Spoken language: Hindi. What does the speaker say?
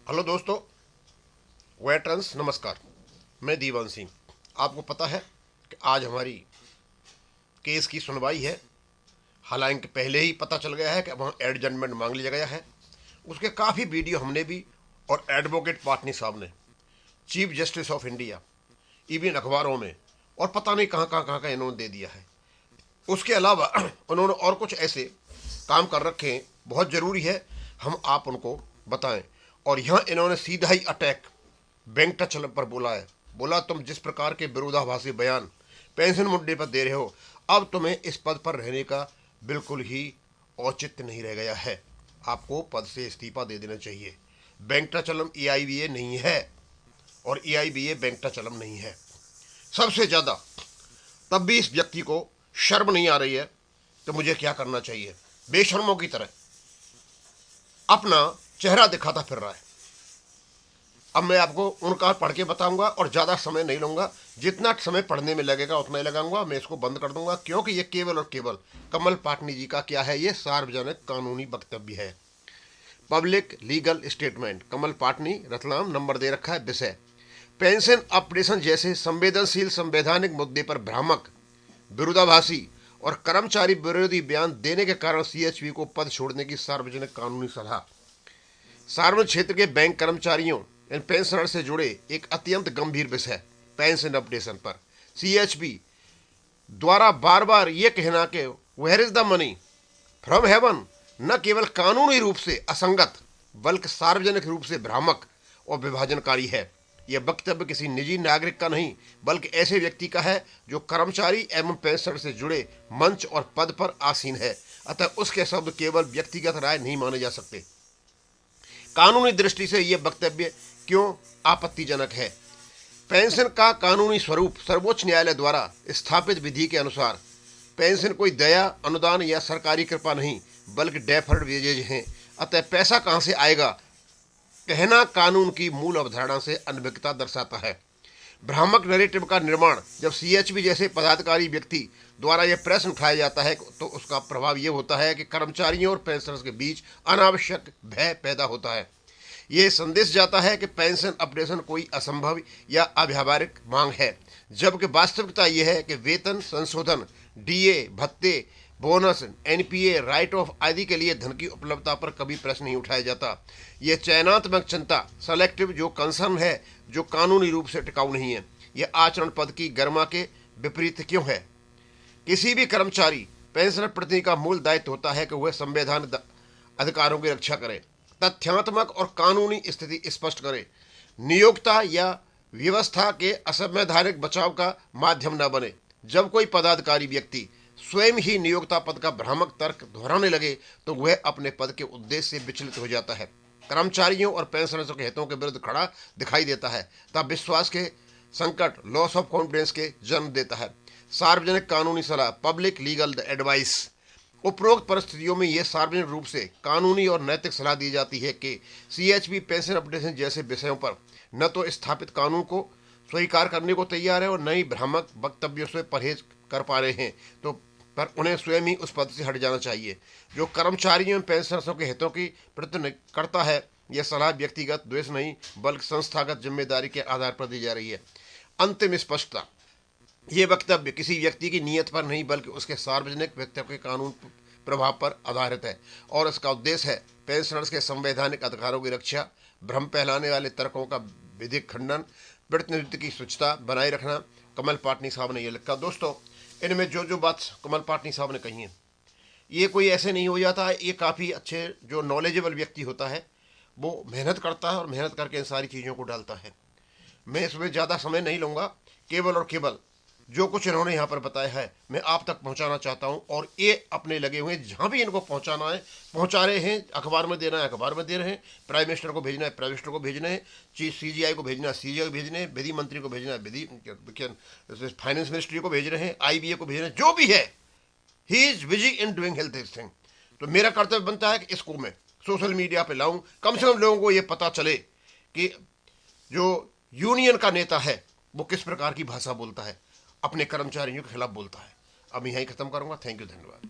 हेलो दोस्तों, वेटरन्स नमस्कार। मैं दीवान सिंह। आपको पता है कि आज हमारी केस की सुनवाई है। हालांकि पहले ही पता चल गया है कि वहाँ एडजमेंट मांग लिया गया है। उसके काफ़ी वीडियो हमने भी और एडवोकेट पाटनी साहब ने, chief justice of India, even अखबारों में और पता नहीं कहाँ का इन्होंने दे दिया है। उसके अलावा उन्होंने और कुछ ऐसे काम कर रखे हैं, बहुत ज़रूरी है हम आप उनको बताएं। और यहाँ इन्होंने सीधा ही अटैक वेंकटाचलम पर बोला है। बोला, तुम जिस प्रकार के विरोधाभासी बयान पेंशन मुद्दे पर दे रहे हो, अब तुम्हें इस पद पर रहने का बिल्कुल ही औचित्य नहीं रह गया है। आपको पद से इस्तीफा दे देना चाहिए। वेंकटाचलम EIBA नहीं है और EIBA वेंकटाचलम नहीं है। सबसे ज़्यादा तब भी इस व्यक्ति को शर्म नहीं आ रही है तो मुझे क्या करना चाहिए। बेशर्मों की तरह अपना चेहरा दिखाता फिर रहा है। अब मैं आपको उनका पढ़ के बताऊंगा और ज़्यादा समय नहीं लूंगा। जितना समय पढ़ने में लगेगा उतना ही लगाऊंगा। मैं इसको बंद कर दूंगा क्योंकि ये केवल और केवल कमल पाटनी जी का क्या है, ये सार्वजनिक कानूनी वक्तव्य है। Public legal statement. Kamal Patni, Ratlam. Number दे रखा है। विषय पेंशन अपडेशन जैसे संवेदनशील संवैधानिक मुद्दे पर भ्रामक, विरोधाभासी और कर्मचारी विरोधी बयान देने के कारण CHP को पद छोड़ने की सार्वजनिक कानूनी सलाह। सार्वजनिक क्षेत्र के बैंक कर्मचारियों एंड पेंशनर से जुड़े एक अत्यंत गंभीर विषय पेंशन अपडेशन पर CHP द्वारा बार बार ये कहना कि where is the money from heaven न केवल कानूनी रूप से असंगत बल्कि सार्वजनिक रूप से भ्रामक और विभाजनकारी है। यह वक्तव्य किसी निजी नागरिक का नहीं बल्कि ऐसे व्यक्ति का है जो कर्मचारी एवं पेंशनर से जुड़े मंच और पद पर आसीन है। अतः उसके शब्द केवल व्यक्तिगत राय नहीं माने जा सकते। कानूनी दृष्टि से यह वक्तव्य क्यों आपत्तिजनक है? पेंशन का कानूनी स्वरूप सर्वोच्च न्यायालय द्वारा स्थापित विधि के अनुसार पेंशन कोई दया, अनुदान या सरकारी कृपा नहीं बल्कि डेफर्ड वेजेज हैं। अतः पैसा कहाँ से आएगा कहना कानून की मूल अवधारणा से अनभिज्ञता दर्शाता है। भ्रामक नैरेटिव का निर्माण जब CHP जैसे पदाधिकारी व्यक्ति द्वारा यह प्रश्न उठाया जाता है तो उसका प्रभाव यह होता है कि कर्मचारियों और पेंशनर्स के बीच अनावश्यक भय पैदा होता है। यह संदेश जाता है कि पेंशन अपडेशन कोई असंभव या अव्यावहारिक मांग है, जबकि वास्तविकता यह है कि वेतन संशोधन, DA, भत्ते, बोनस, NPA, राइट ऑफ आदि के लिए धन की उपलब्धता पर कभी प्रश्न नहीं उठाया जाता। यह चयनात्मक चिंता, सेलेक्टिव जो कंसर्न है, जो कानूनी रूप से टिकाऊ नहीं है। यह आचरण पद की गरिमा के विपरीत क्यों है? किसी भी कर्मचारी पेंशनर प्रतिनिधि का मूल दायित्व होता है कि वह संवैधानिक अधिकारों की रक्षा करे, तथ्यात्मक और कानूनी स्थिति स्पष्ट करे, नियोक्ता या व्यवस्था के असंवैधानिक बचाव का माध्यम न बने। जब कोई पदाधिकारी व्यक्ति स्वयं ही नियोक्ता पद का भ्रामक तर्क दोहराने लगे तो वह अपने पद के उद्देश्य से विचलित हो जाता है, कर्मचारियों और पेंशनर्स के हितों के विरुद्ध खड़ा दिखाई देता है, तब विश्वास के संकट, लॉस ऑफ कॉन्फिडेंस के जन्म देता है। सार्वजनिक कानूनी सलाह, पब्लिक लीगल एडवाइस। उपरोक्त परिस्थितियों में यह सार्वजनिक रूप से कानूनी और नैतिक सलाह दी जाती है कि CHP पेंशन अपडेशन जैसे विषयों पर न तो स्थापित कानून को स्वीकार करने को तैयार है और न ही भ्रामक वक्तव्यों से परहेज कर पा रहे हैं, तो पर उन्हें स्वयं ही उस पद से हट जाना चाहिए जो कर्मचारियों एवं पेंशनर्सों के हितों की प्रतिनिधित्व करता है। यह सलाह व्यक्तिगत द्वेष नहीं बल्कि संस्थागत जिम्मेदारी के आधार पर दी जा रही है। अंतिम स्पष्टता, ये वक्तव्य किसी व्यक्ति की नीयत पर नहीं बल्कि उसके सार्वजनिक व्यक्तित्व के कानून प्रभाव पर आधारित है और इसका उद्देश्य है पेंशनर्स के संवैधानिक अधिकारों की रक्षा, भ्रम फैलाने वाले तर्कों का विधिक खंडन, प्रतिनिधित्व की स्वच्छता बनाए रखना। कमल पाटनी साहब ने यह लिखा। दोस्तों, इनमें जो जो बात कमल पाटनी साहब ने कही है, ये कोई ऐसे नहीं हो जाता है। ये काफ़ी अच्छे जो नॉलेजेबल व्यक्ति होता है वो मेहनत करता है और मेहनत करके इन सारी चीज़ों को डालता है। मैं इसमें ज़्यादा समय नहीं लूँगा। केवल और केवल जो कुछ इन्होंने यहाँ पर बताया है मैं आप तक पहुँचाना चाहता हूँ और ये अपने लगे हुए हैं जहाँ भी इनको पहुँचाना है पहुँचा रहे हैं। अखबार में देना है अखबार में दे रहे हैं, प्राइम मिनिस्टर को भेजना है प्राइम मिनिस्टर को भेजना है, चीफ CGI को भेजना है CGI को भेजने हैं, विधि मंत्री को भेजना है विधि, फाइनेंस मिनिस्ट्री को भेज रहे हैं, IBA को भेज रहे हैं, जो भी है he is busy in doing health thing. तो मेरा कर्तव्य बनता है कि इसको मैं सोशल मीडिया पे लाऊं, कम से कम लोगों को ये पता चले कि जो यूनियन का नेता है वो किस प्रकार की भाषा बोलता है, अपने कर्मचारियों के खिलाफ बोलता है। अब यहीं ख़त्म करूँगा। थैंक यू, धन्यवाद।